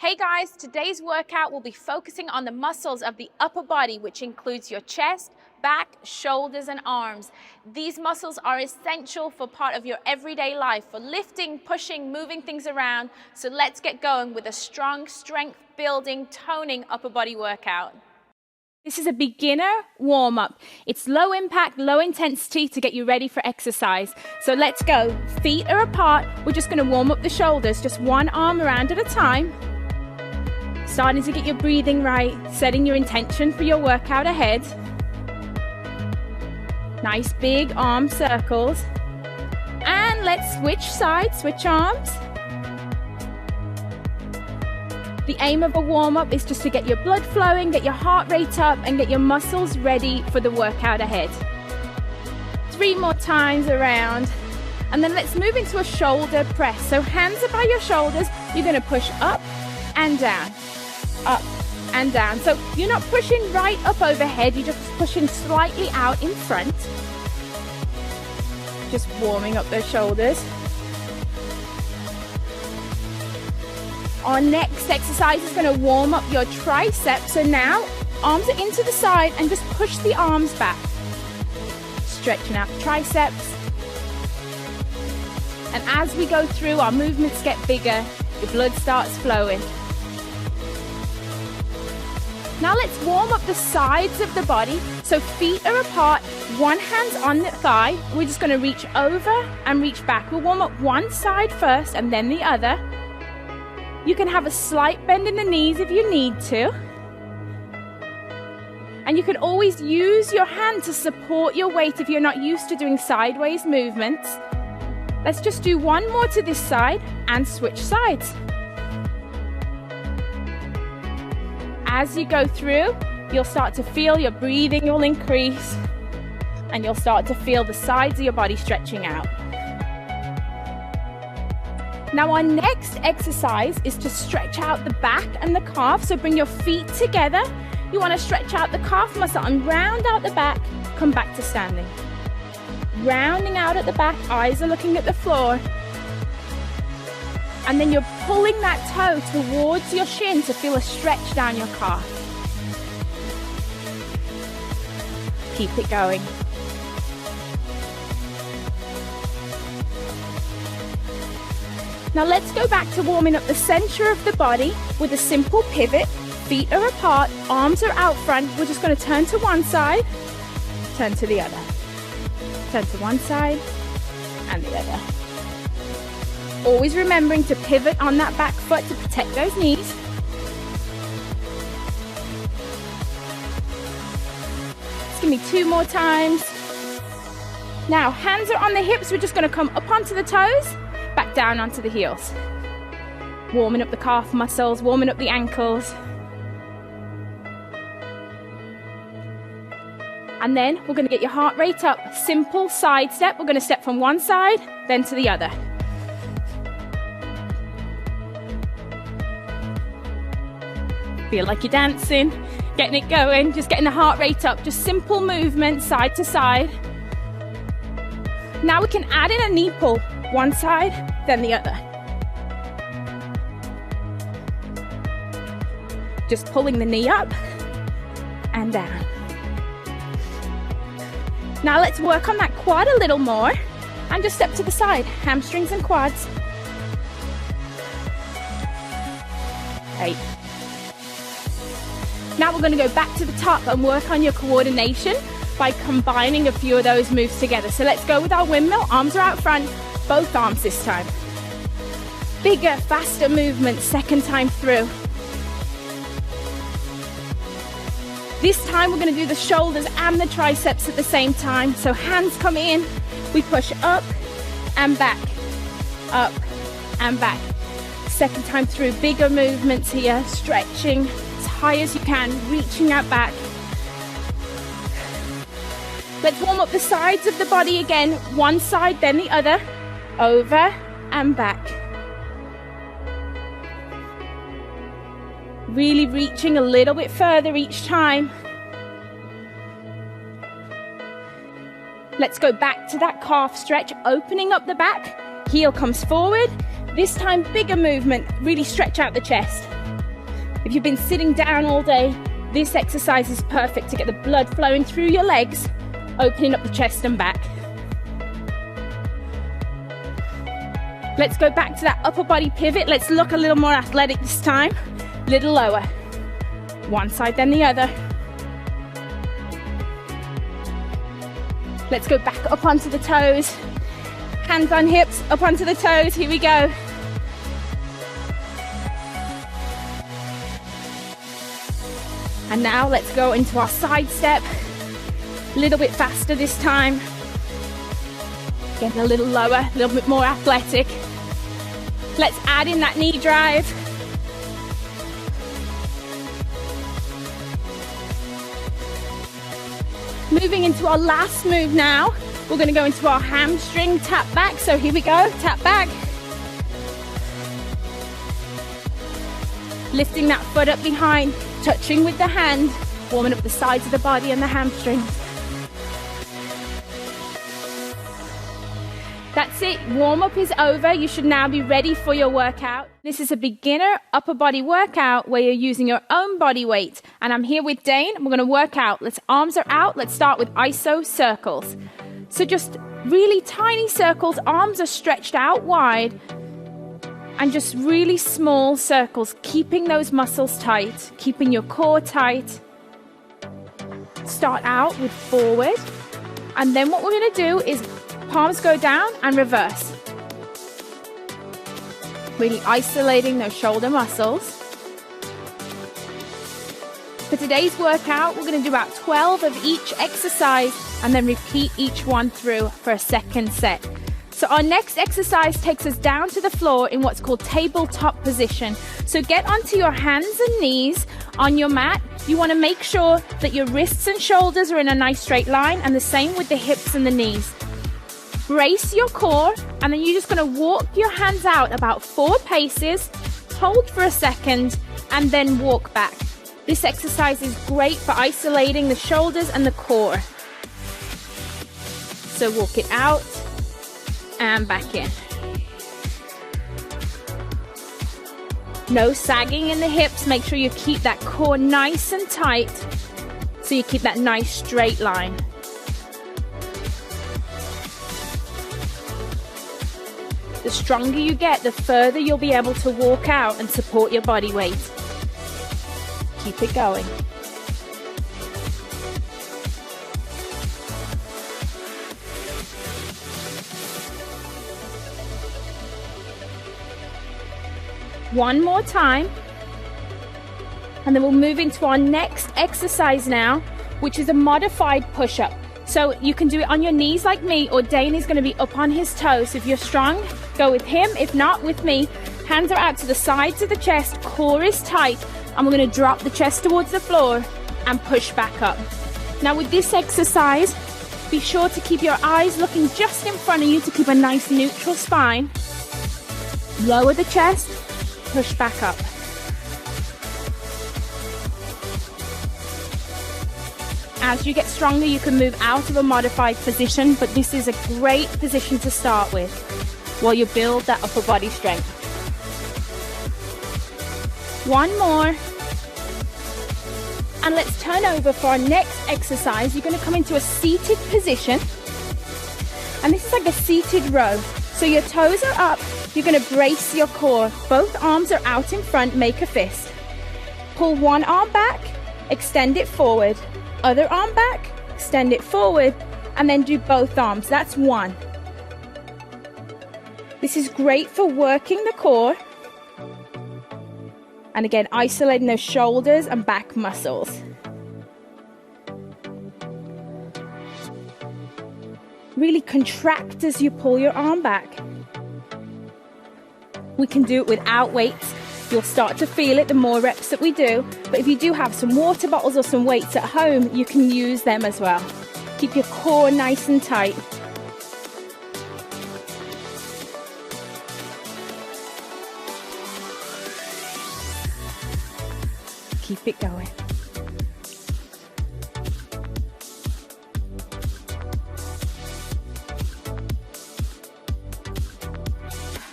Hey guys, today's workout will be focusing on the muscles of the upper body, which includes your chest, back, shoulders, and arms. These muscles are essential for part of your everyday life, for lifting, pushing, moving things around. So let's get going with a strong, strength-building, toning upper body workout. This is a beginner warm-up. It's low impact, low intensity to get you ready for exercise. So let's go. Feet are apart. We're just going to warm up the shoulders, just one arm around at a time. Starting to get your breathing right, setting your intention for your workout ahead. Nice big arm circles. And let's switch sides, switch arms. The aim of a warm-up is just to get your blood flowing, get your heart rate up, and get your muscles ready for the workout ahead. 3 more times around. And then let's move into a shoulder press. So hands are by your shoulders. You're going to push up and down. Up and down. So you're not pushing right up overhead, you're just pushing slightly out in front. Just warming up those shoulders. Our next exercise is going to warm up your triceps. So now arms are into the side and just push the arms back. Stretching out the triceps. And as we go through, our movements get bigger, the blood starts flowing. Now let's warm up the sides of the body. So feet are apart, one hand's on the thigh. We're just going to reach over and reach back. We'll warm up one side first and then the other. You can have a slight bend in the knees if you need to. And you can always use your hand to support your weight if you're not used to doing sideways movements. Let's just do one more to this side and switch sides. As you go through, you'll start to feel your breathing will increase and you'll start to feel the sides of your body stretching out. Now our next exercise is to stretch out the back and the calf. So bring your feet together. You want to stretch out the calf muscle and round out the back. Come back to standing. Rounding out at the back, eyes are looking at the floor. And then you're pulling that toe towards your shin to feel a stretch down your calf. Keep it going. Now let's go back to warming up the center of the body with a simple pivot. Feet are apart, arms are out front. We're just going to turn to one side, turn to the other. Turn to one side and the other. Always remembering to pivot on that back foot to protect those knees. Just give me 2 more times. Now, hands are on the hips. We're just going to come up onto the toes, back down onto the heels. Warming up the calf muscles, warming up the ankles. And then we're going to get your heart rate up. Simple side step. We're going to step from one side, then to the other. Feel like you're dancing, getting it going, just getting the heart rate up. Just simple movement, side to side. Now we can add in a knee pull. One side, then the other. Just pulling the knee up and down. Now let's work on that quad a little more and just step to the side, hamstrings and quads. 8. Now we're going to go back to the top and work on your coordination by combining a few of those moves together. So let's go with our windmill. Arms are out front, both arms this time. Bigger, faster movement, second time through. This time we're going to do the shoulders and the triceps at the same time. So hands come in, we push up and back, up and back. Second time through, bigger movements here, stretching as high as you can, reaching out back. Let's warm up the sides of the body again, one side then the other, over and back. Really reaching a little bit further each time. Let's go back to that calf stretch, opening up the back, heel comes forward. This time bigger movement, really stretch out the chest. If you've been sitting down all day, this exercise is perfect to get the blood flowing through your legs, opening up the chest and back. Let's go back to that upper body pivot. Let's look a little more athletic this time. Little lower. One side then the other. Let's go back up onto the toes. Hands on hips, up onto the toes. Here we go. And now let's go into our side step. A little bit faster this time. Getting a little lower, a little bit more athletic. Let's add in that knee drive. Moving into our last move now. We're going to go into our hamstring tap back. So here we go, tap back. Lifting that foot up behind, touching with the hand, warming up the sides of the body and the hamstrings. That's it, warm up is over. You should now be ready for your workout. This is a beginner upper body workout where you're using your own body weight. And I'm here with Dane, and we're gonna work out. Arms are out, let's start with iso circles. So just really tiny circles, arms are stretched out wide, and just really small circles, keeping those muscles tight, keeping your core tight. Start out with forward, and then what we're gonna do is palms go down and reverse. Really isolating those shoulder muscles. For today's workout, we're gonna do about 12 of each exercise and then repeat each one through for a second set. So our next exercise takes us down to the floor in what's called tabletop position. So get onto your hands and knees on your mat. You want to make sure that your wrists and shoulders are in a nice straight line, and the same with the hips and the knees. Brace your core, and then you're just going to walk your hands out about 4 paces, hold for a second, and then walk back. This exercise is great for isolating the shoulders and the core. So walk it out and back in. No sagging in the hips. Make sure you keep that core nice and tight so you keep that nice straight line. The stronger you get, the further you'll be able to walk out and support your body weight. Keep it going. One more time, and then we'll move into our next exercise now, which is a modified push-up. So you can do it on your knees like me, or Dane is going to be up on his toes. So if you're strong, go with him. If not, with me. Hands are out to the sides of the chest, core is tight, and we're going to drop the chest towards the floor and push back up. Now with this exercise, be sure to keep your eyes looking just in front of you to keep a nice neutral spine. Lower the chest, push back up. As you get stronger, you can move out of a modified position, but this is a great position to start with while you build that upper body strength. One more. And let's turn over for our next exercise. You're going to come into a seated position. And this is like a seated row. So your toes are up. You're going to brace your core. Both arms are out in front, make a fist. Pull one arm back, extend it forward. Other arm back, extend it forward, and then do both arms. That's one. This is great for working the core. And again, isolating those shoulders and back muscles. Really contract as you pull your arm back. We can do it without weights. You'll start to feel it the more reps that we do. But if you do have some water bottles or some weights at home, you can use them as well. Keep your core nice and tight. Keep it going.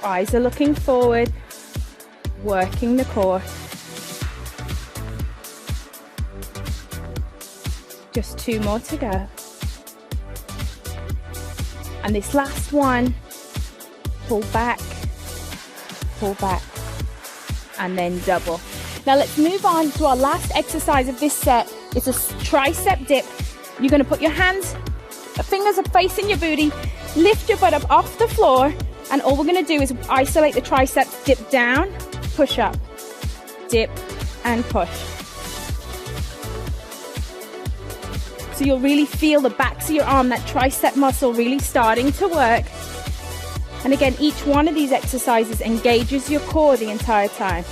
Eyes are looking forward, working the core. Just 2 more to go. And this last one, pull back, and then double. Now let's move on to our last exercise of this set. It's a tricep dip. You're gonna put your hands, fingers are facing your booty, lift your butt up off the floor, and all we're gonna do is isolate the triceps, dip down, push up, dip, and push. So you'll really feel the backs of your arm, that tricep muscle really starting to work. And again, each one of these exercises engages your core the entire time.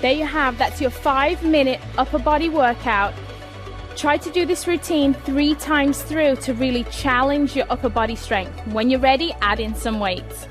There you have, that's your 5-minute upper body workout. Try to do this routine 3 times through to really challenge your upper body strength. When you're ready, add in some weights.